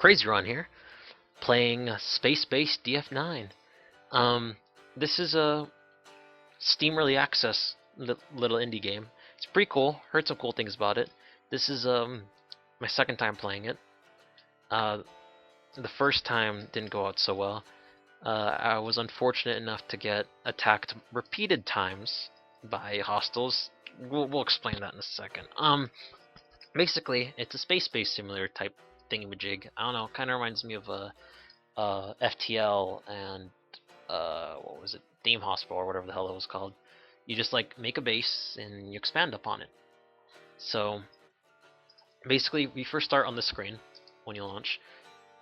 CrazyRonn here, playing Spacebase DF-9. This is a Steam Early Access little indie game. It's pretty cool. Heard some cool things about it. This is my second time playing it. The first time didn't go out so well. I was unfortunate enough to get attacked repeated times by hostiles. We'll explain that in a second. Basically, it's a space-based simulator type thingamajig. I don't know, kind of reminds me of FTL and what was it, Theme Hospital or whatever the hell it was called. You just like make a base and you expand upon it. So basically, we first start on the screen when you launch.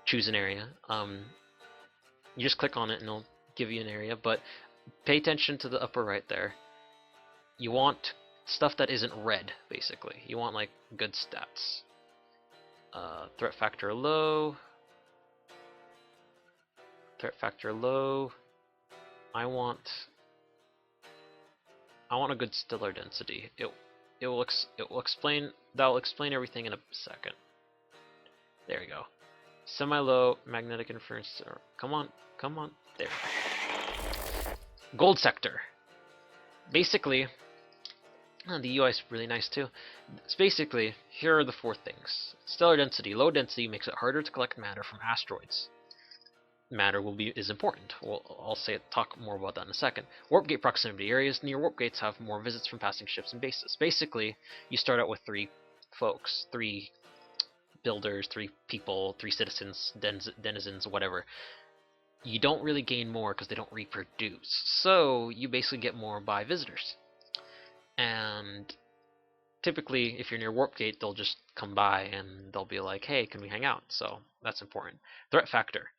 Choose an area. You just click on it and it'll give you an area, but pay attention to the upper right there. You want stuff that isn't red, basically. You want like good stats. Threat factor low. Threat factor low. I want a good stellar density. It will explain everything in a second. There we go. Semi-low magnetic interference. Come on. There. Gold sector. Basically, the UI is really nice too. It's basically, here are the four things. Stellar density. Low density makes it harder to collect matter from asteroids. Matter is important. I'll talk more about that in a second. Warp gate proximity. Areas near warp gates have more visits from passing ships and bases. Basically, you start out with three builders, 3 people, 3 citizens, denizens, whatever. You don't really gain more because they don't reproduce. So you basically get more by visitors. And typically, if you're near warp gate, they'll just come by and they'll be like, "Hey, can we hang out?" So that's important. Threat factor.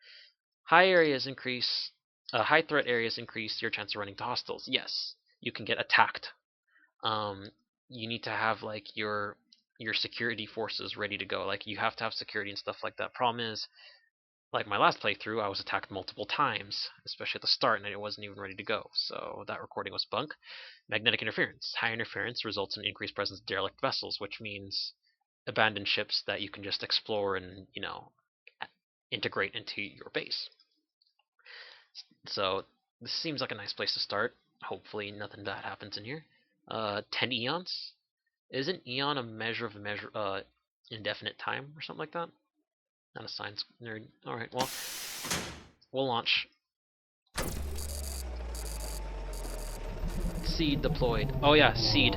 High threat areas increase your chance of running into hostiles. Yes, you can get attacked. You need to have like your security forces ready to go. Like you have to have security and stuff like that. Problem is, like my last playthrough, I was attacked multiple times, especially at the start, and it wasn't even ready to go. So that recording was bunk. Magnetic interference. High interference results in increased presence of derelict vessels, which means abandoned ships that you can just explore and, integrate into your base. So this seems like a nice place to start. Hopefully nothing bad happens in here. 10 eons. Isn't eon a measure of indefinite time or something like that? Not a science nerd. Alright, well, we'll launch. Seed deployed. Oh yeah, seed.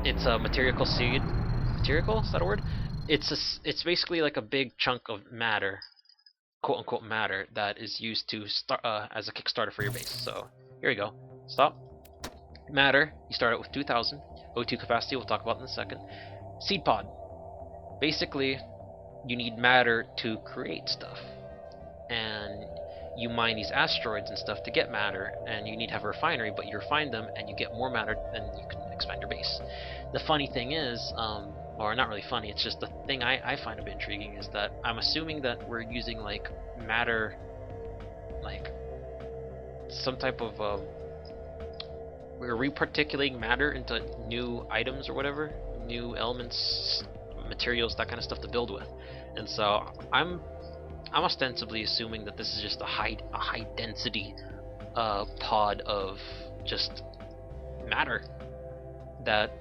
It's a material seed. Material? Is that a word? It's basically like a big chunk of matter, quote unquote matter, that is used to start as a Kickstarter for your base. So here we go. Stop. Matter. You start out with 2,000 O2 capacity. We'll talk about in a second. Seed pod. Basically, you need matter to create stuff, and you mine these asteroids and stuff to get matter, and you need to have a refinery, but you refine them and you get more matter and you can expand your base. The funny thing is, or not really funny, it's just the thing I find a bit intriguing, is that I'm assuming that we're using like matter, like some type of we're reparticulating matter into new items or whatever, new elements, materials, that kind of stuff to build with. And so I'm ostensibly assuming that this is just a high density pod of just matter that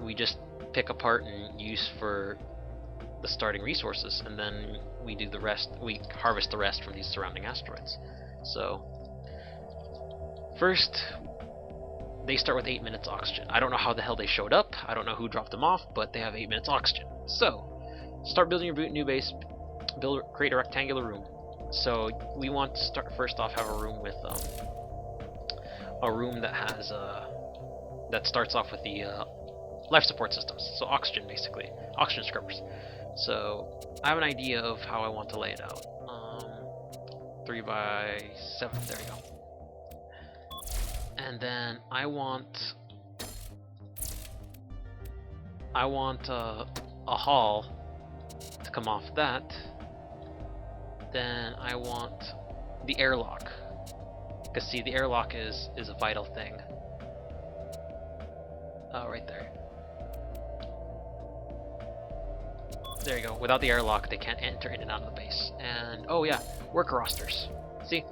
we just pick apart and use for the starting resources, and then we do the rest. We harvest the rest from these surrounding asteroids. So first, they start with 8 minutes oxygen. I don't know how the hell they showed up. I don't know who dropped them off, but they have 8 minutes oxygen. So start building your new base. Create a rectangular room. So we want to start first off, have a room with a room that has that starts off with the life support systems. So oxygen, basically, oxygen scrubbers. So I have an idea of how I want to lay it out. 3 by 7. There we go. And then I want a hall to come off that. Then I want the airlock, because see, the airlock is a vital thing. Right there. There you go. Without the airlock, they can't enter in and out of the base. And, oh yeah, worker rosters. See?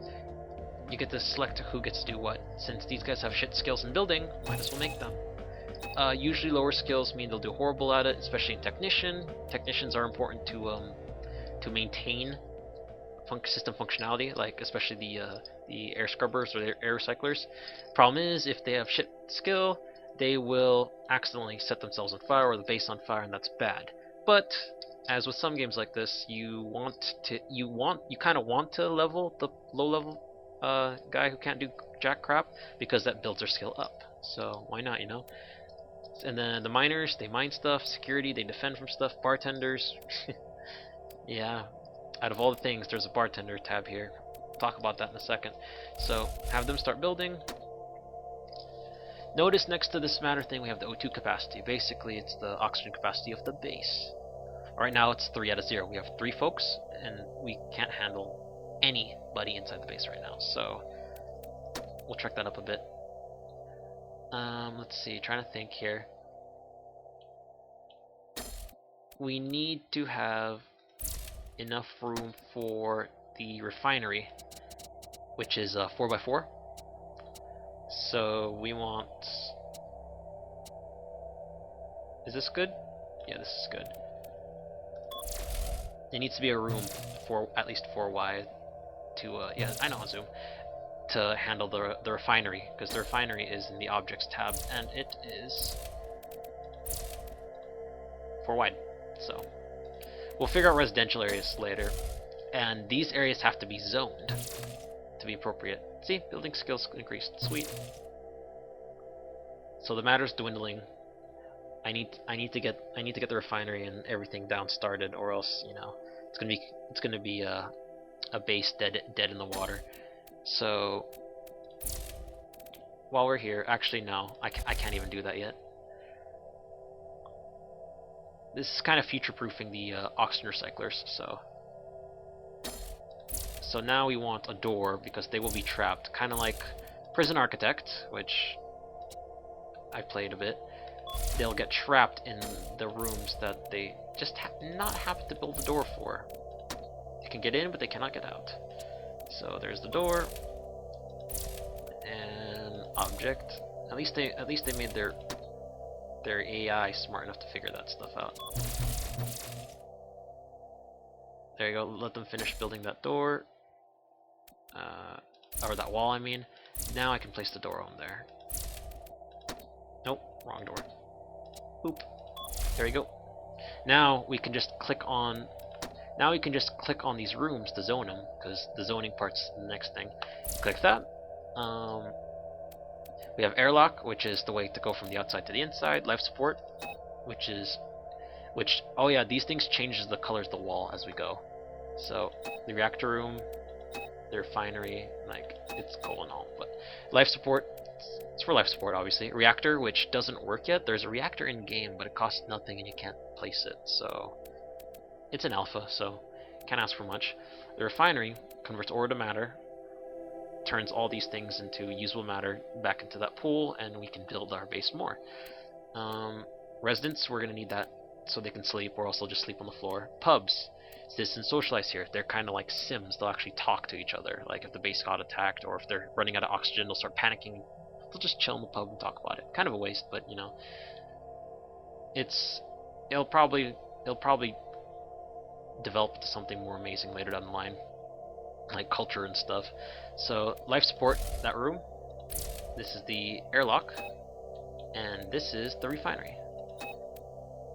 You get to select who gets to do what. Since these guys have shit skills in building, might as well make them. Usually lower skills mean they'll do horrible at it, especially in Technician. Technicians are important to maintain system functionality, like especially the air scrubbers or the air recyclers. Problem is, if they have shit skill, they will accidentally set themselves on fire or the base on fire, and that's bad. But as with some games like this, you kind of want to level the low level guy who can't do jack crap, because that builds their skill up. So why not, you know? And then the miners, they mine stuff. Security, they defend from stuff. Bartenders, yeah. Out of all the things, there's a bartender tab here. Talk about that in a second. So have them start building. Notice next to this matter thing we have the O2 capacity. Basically, it's the oxygen capacity of the base. Right now it's 3 out of 0. We have 3 folks, and we can't handle anybody inside the base right now. So we'll check that up a bit. Let's see, trying to think here. We need to have enough room for the refinery, which is 4x4. So we want... Is this good? Yeah, this is good. There needs to be a room for at least 4 wide to, yeah, I know on Zoom, to handle the refinery, because the refinery is in the objects tab, and it is 4 wide. So we'll figure out residential areas later, and these areas have to be zoned to be appropriate. See, building skills increased. Sweet. So the matter's dwindling. I need to get the refinery and everything down started, or else, you know, it's gonna be a base dead in the water. So while we're here, actually no, I can't even do that yet. This is kind of future-proofing the oxygen recyclers. So now we want a door, because they will be trapped, kind of like Prison Architect, which I played a bit. They'll get trapped in the rooms that they just not have to build a door for. They can get in, but they cannot get out. So there's the door and object. At least they made their AI smart enough to figure that stuff out. There you go. Let them finish building that door, or that wall, I mean. Now I can place the door on there. Nope, wrong door. Oop. There you go. Now we can just click on. Now we can just click on these rooms to zone them, because the zoning part's the next thing. Click that. We have airlock, which is the way to go from the outside to the inside. Life support, oh yeah, these things changes the colors of the wall as we go. So the reactor room, the refinery, like, it's cool and all, but life support, it's for life support, obviously. Reactor, which doesn't work yet. There's a reactor in game, but it costs nothing and you can't place it, so it's an alpha, so can't ask for much. The refinery converts ore to matter, turns all these things into usable matter back into that pool, and we can build our base more. Residents, we're gonna need that so they can sleep, or else they'll just sleep on the floor. Pubs, citizens socialize here. They're kind of like Sims. They'll actually talk to each other. Like if the base got attacked, or if they're running out of oxygen, they'll start panicking. They'll just chill in the pub and talk about it. Kind of a waste, but you know, it'll probably develop to something more amazing later down the line, like culture and stuff. So life support, that room. This is the airlock, and this is the refinery.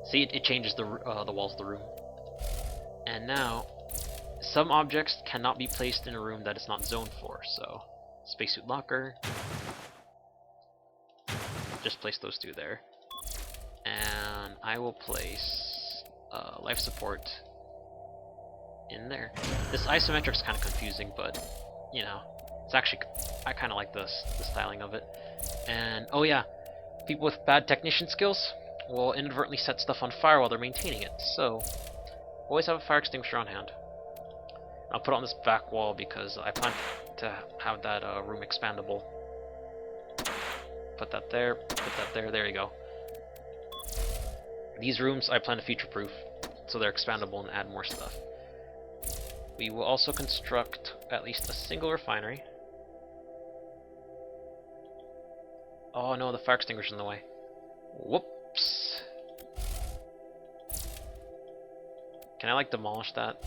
See, it changes the walls of the room. And now, some objects cannot be placed in a room that it's not zoned for. So, spacesuit locker. Just place those 2 there. And I will place life support in there. This isometric is kind of confusing, but you know, it's actually, I kind of like the styling of it. And oh yeah, people with bad technician skills will inadvertently set stuff on fire while they're maintaining it, so always have a fire extinguisher on hand. I'll put it on this back wall because I plan to have that room expandable. Put that there, there you go. These rooms I plan to future-proof. so they're expandable and add more stuff. We will also construct at least a single refinery. Oh no, the fire extinguisher's in the way. Whoops. Can I like demolish that?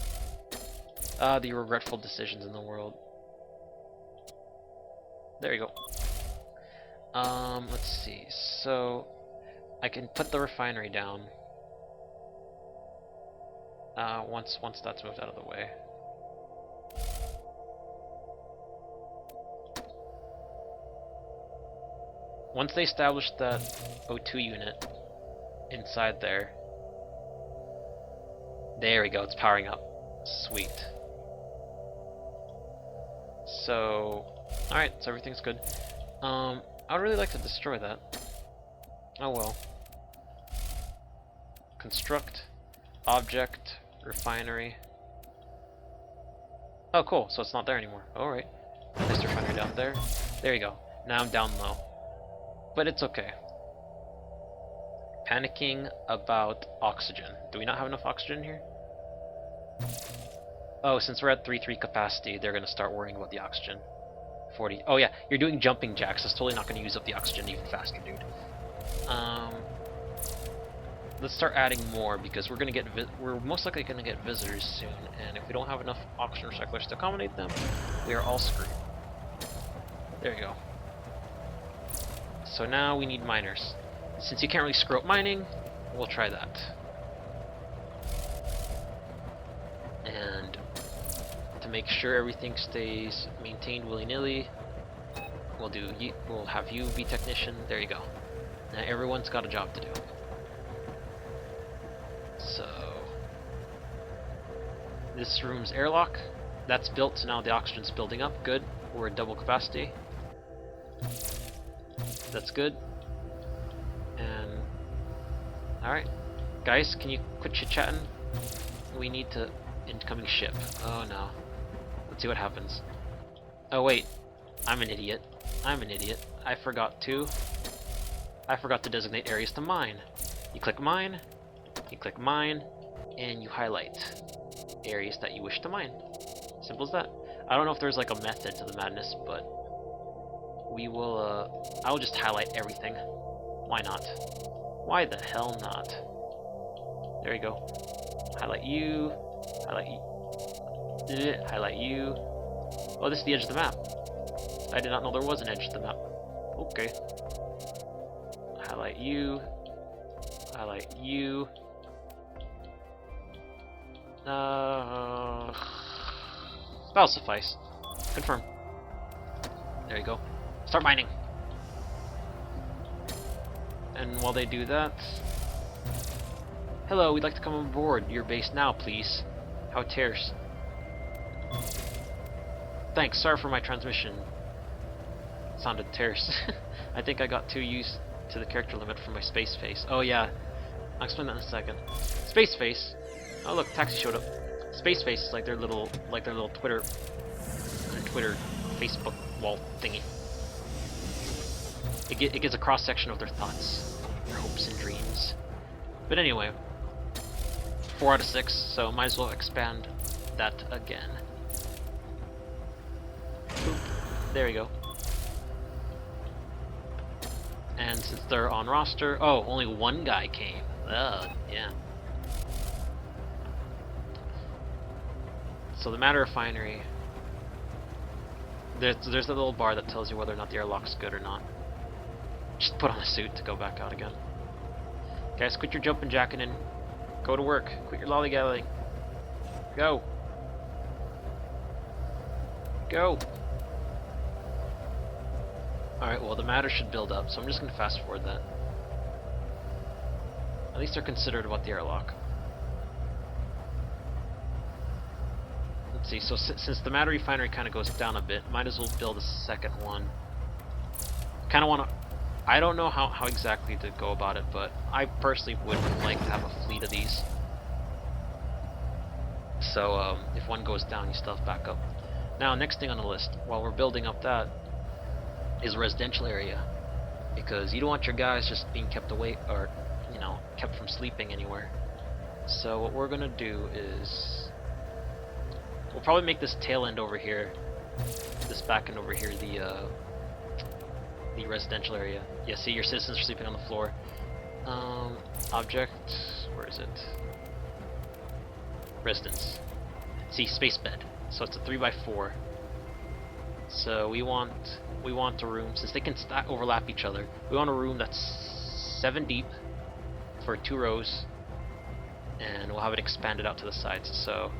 The regretful decisions in the world. There you go. Let's see. So I can put the refinery down. Once that's moved out of the way. Once they establish that O2 unit inside there. There we go, it's powering up. Sweet. So, alright, so everything's good. I would really like to destroy that. Oh well. Construct, object, refinery. Oh cool, so it's not there anymore. Alright. Place the refinery down there. There you go. Now I'm down low. But it's okay. Panicking about oxygen. Do we not have enough oxygen here? Oh, since we're at 3.3 capacity, they're going to start worrying about the oxygen. 40. Oh yeah, you're doing jumping jacks. That's totally not going to use up the oxygen even faster, dude. Let's start adding more because we're going to get we're most likely going to get visitors soon, and if we don't have enough oxygen recyclers to accommodate them, we are all screwed. There you go. So now we need miners. Since you can't really screw up mining, we'll try that. And to make sure everything stays maintained willy-nilly, we'll have you be technician. There you go. Now everyone's got a job to do. So this room's airlock, that's built, so now the oxygen's building up. Good. We're at double capacity. That's good. And alright. Guys, can you quit chit-chatting? We need to incoming ship. Oh no. Let's see what happens. Oh wait. I'm an idiot. I'm an idiot. I forgot to designate areas to mine. You click mine, and you highlight areas that you wish to mine. Simple as that. I don't know if there's like a method to the madness, but we will, I'll just highlight everything. Why not? Why the hell not? There you go. Highlight you. Highlight you. Highlight you. Oh, this is the edge of the map. I did not know there was an edge to the map. Okay. Highlight you. Highlight you. That'll suffice. Confirm. There you go. Start mining. And while they do that... Hello, we'd like to come on board your base now, please. How terse. Thanks, sorry for my transmission. Sounded terse. I think I got too used to the character limit for my Spacebase. Oh yeah, I'll explain that in a second. Spacebase. Oh look, taxi showed up. Spacebase is like their little Twitter Facebook wall thingy. It gives a cross section of their thoughts, their hopes and dreams. But anyway, 4 out of 6, so might as well expand that again. Boop. There we go. And since they're on roster, oh, only one guy came. Yeah. So the matter refinery, there's a little bar that tells you whether or not the airlock's good or not. Just put on a suit to go back out again. Guys, quit your jumping jacking and go to work. Quit your lollygagging. Go. Go. Alright, well the matter should build up, so I'm just going to fast forward that. At least they're considerate about the airlock. Let's see, so since the matter refinery kind of goes down a bit, might as well build a second one. Kind of want to... I don't know how exactly to go about it, but I personally would like to have a fleet of these. So if one goes down, you still have backup. Now, next thing on the list, while we're building up that, is a residential area. Because you don't want your guys just being kept away, or, you know, kept from sleeping anywhere. So what we're gonna do is we'll probably make this tail end over here, this back end over here, the residential area. Yeah, see, your citizens are sleeping on the floor. Object, where is it? Residence. See, space bed. So it's a 3x4. So we want a room, since they can overlap each other. We want a room that's 7 deep for 2 rows, and we'll have it expanded out to the sides. So